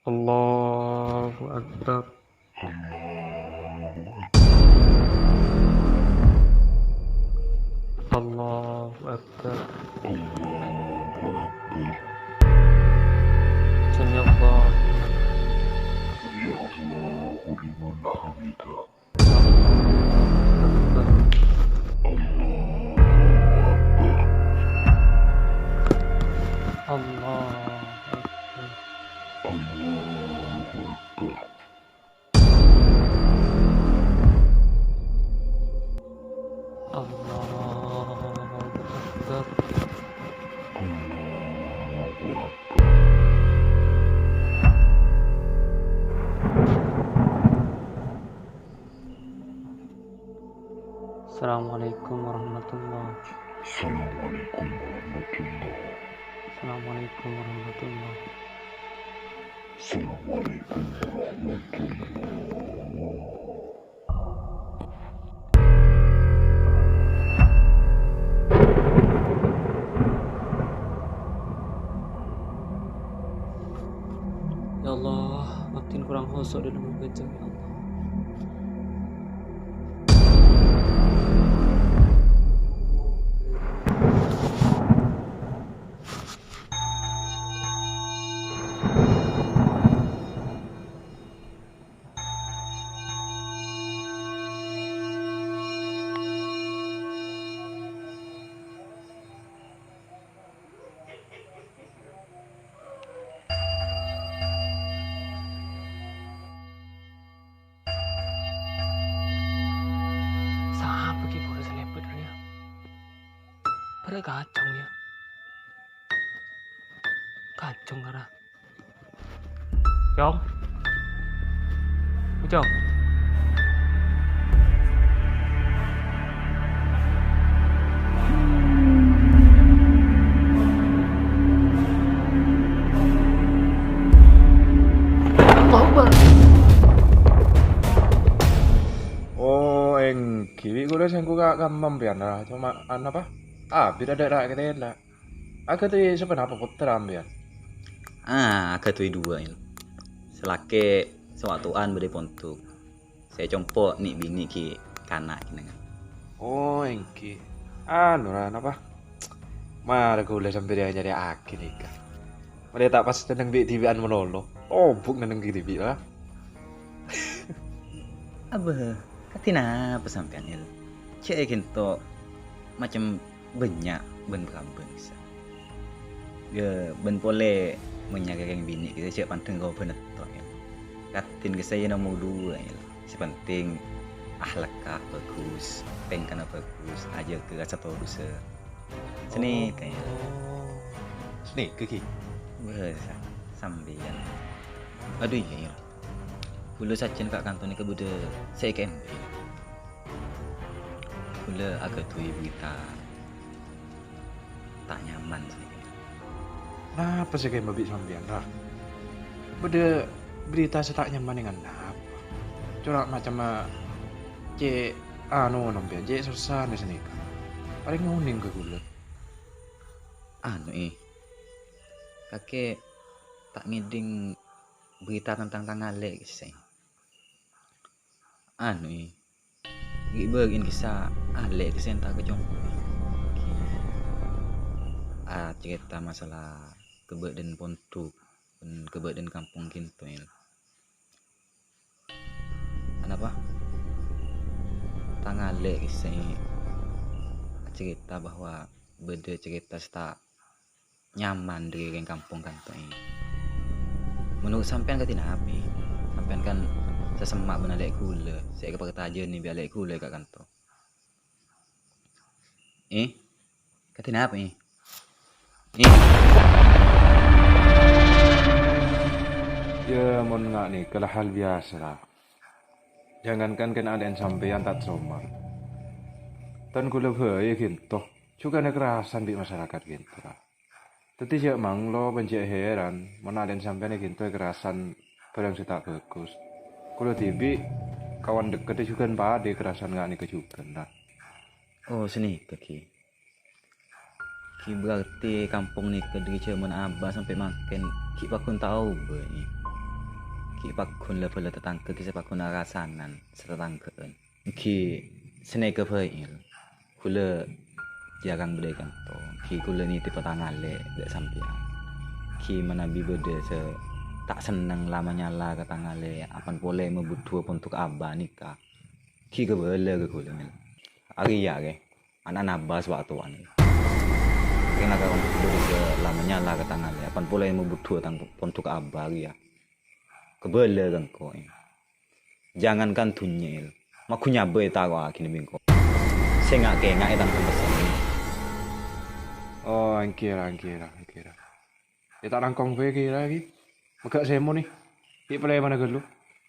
Allahu Akbar. Allahu Akbar. Sami Allah. Allah Akbar. Allahu Akbar. Assalamualaikum warahmatullahi. Assalamualaikum warahmatullahi. Ya Allah, makin kurang khusuk dalam membaca, ya Allah. Siapa ki boleh selepet dia? Pada kacung ya. Kacung arah. Chong. Chong. Oh, kiwi gue udah sengku gak gamam pian lah. Cuma apa? Bida daerah kita lah. Aku tuh sebenarnya putra ambian. Aku tuh dua ini. Selake sewaktuan beri pontuk. Saya compok nih bini ki kanak kini. Oh, engki. Nuran apa? Mari gue udah sampai dia jadi akhir nikah. Mereka tak pas tenang bi TV-an menolong. Oh, buk neneng di TV lah. Abah, katina pesampian il. Cek kinto macam banyak ben berapa bisa. Ge ben pole menyagakan bini kita cek panteng kau bener toh ya. Katin ke saya nomor dua ya. Sepenting ahlakah bagus, pengkana bagus, aja ke satu dosa. Seni kayak. Sini kiki. Bahasa sambian. Aduh iya. Pula sacen kat kantor ni ke bude saya KMB. Pula agak tu berita tak nyaman saya. Kenapa sih kayak mabik sambian lah? Beda berita setak nyaman dengan apa? Corak macam cek nombian cek susah nih sini kan. Paling nguning ke gula. Kakek tak ngiding berita tentang tangalek saya. Gibagin kisah alek kesenta ke jong. Cerita masalah kebedan pontuk dan kebedan kampung kinto ini. Apa? Tangalek kisah cerita bahwa beda cerita tak nyaman di kampung kanto ini. Menurut sampean katina api. Sampean kan sesemak benar lek gula. Saya kepada taja ni biar lek gula kat kantor. Katina apa ni? Ya mau nggak nih, kalau hal biasa lah. Jangankan kena ada yang sampean tak trauma. Dan gula ya gitu. Juga ada kerasan di masyarakat gitu lah. Tapi siap mang lo benci heran, mana ada yang sampean gitu kerasan barang tak bagus. Kalau TV kawan deket juga kan pada kerasan nggak nih kejukan lah. Oh seni kaki. Ki berarti kampung ni kediri cuman abah sampai makan. Ki bakun tahu be ni. ki pakun le pele tetangke ki sepakun arasanan setetangkeun ki seneke il kula jarang bede kan to ki kula ni tipe tangale gak sampean ki manabi bede se tak seneng lamanya lah ke tangale apan pole mebutuh untuk aba nikah ki ke bele ke kula mil ari ya ke anak nabas waktu ani kena ka untuk bede ke lamanya lah ke tangale apan pole mebutuh untuk aba ya kebele kan ko jangankan tunyel makunya be tawa kini bingko sengak ke ngak etang pesan Oh, angkira. Ya tak rangkong fe kira lagi. Megak semo nih. Ki play mana gelu?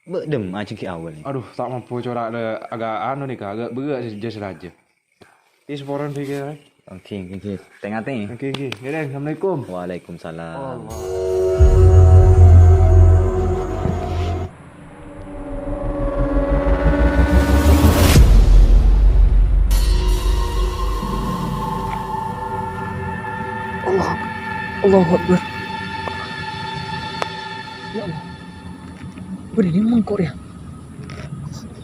bedem aja ki awal ni Aduh, tak mampu corak le agak anu nih kak, agak berat saja. Ini seporan fe kira. okey tengah-tengah Okey. Ya deh, Assalamualaikum. Waalaikumsalam. Allahu Akbar. Ya Allah. Berdiri mengkok dia.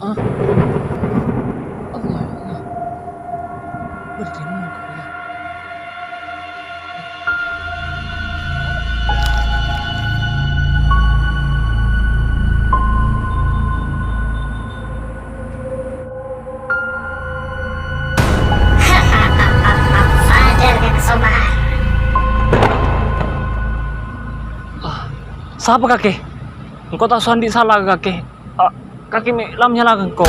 Allah. Berdiri mengkok dia. Siapa kakek? Engkau tak sandi salah kakek. Kakek lam nyalakan kau.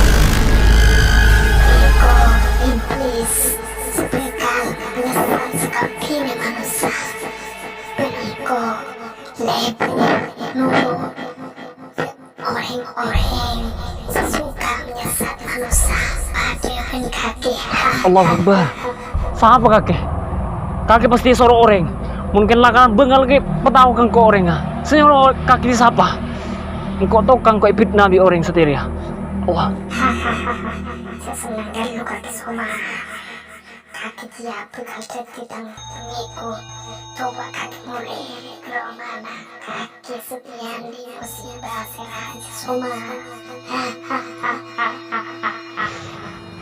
Iblis seberikan penyesalan sikap kini manusia. Beriko lebu orang-orang sesuka menyesat manusia pada kaki. Allahu Akbar. Siapa kakek? Kakek pasti seorang orang. Mungkin lah kan bengal ke petahu kan kau orang ah. Senyum kaki siapa? Engkau tahu kan kau ibit nabi orang setir ya. Allah. Sesenang lu kaki semua. Kaki dia bekerja di dalam pengikut. Coba kaki mulai mana kaki sepian di musim bahasa aja semua.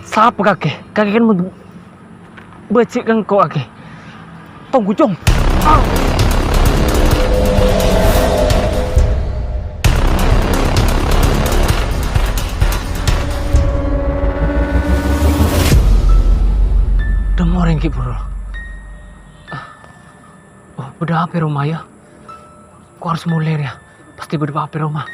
Siapa kakek? Kakek kan becik kan kau kakek. Tunggu jom. Demo orang ki bro. Oh, beda apa rumah ya? Kau harus mulai ya. Pasti beda apa rumah.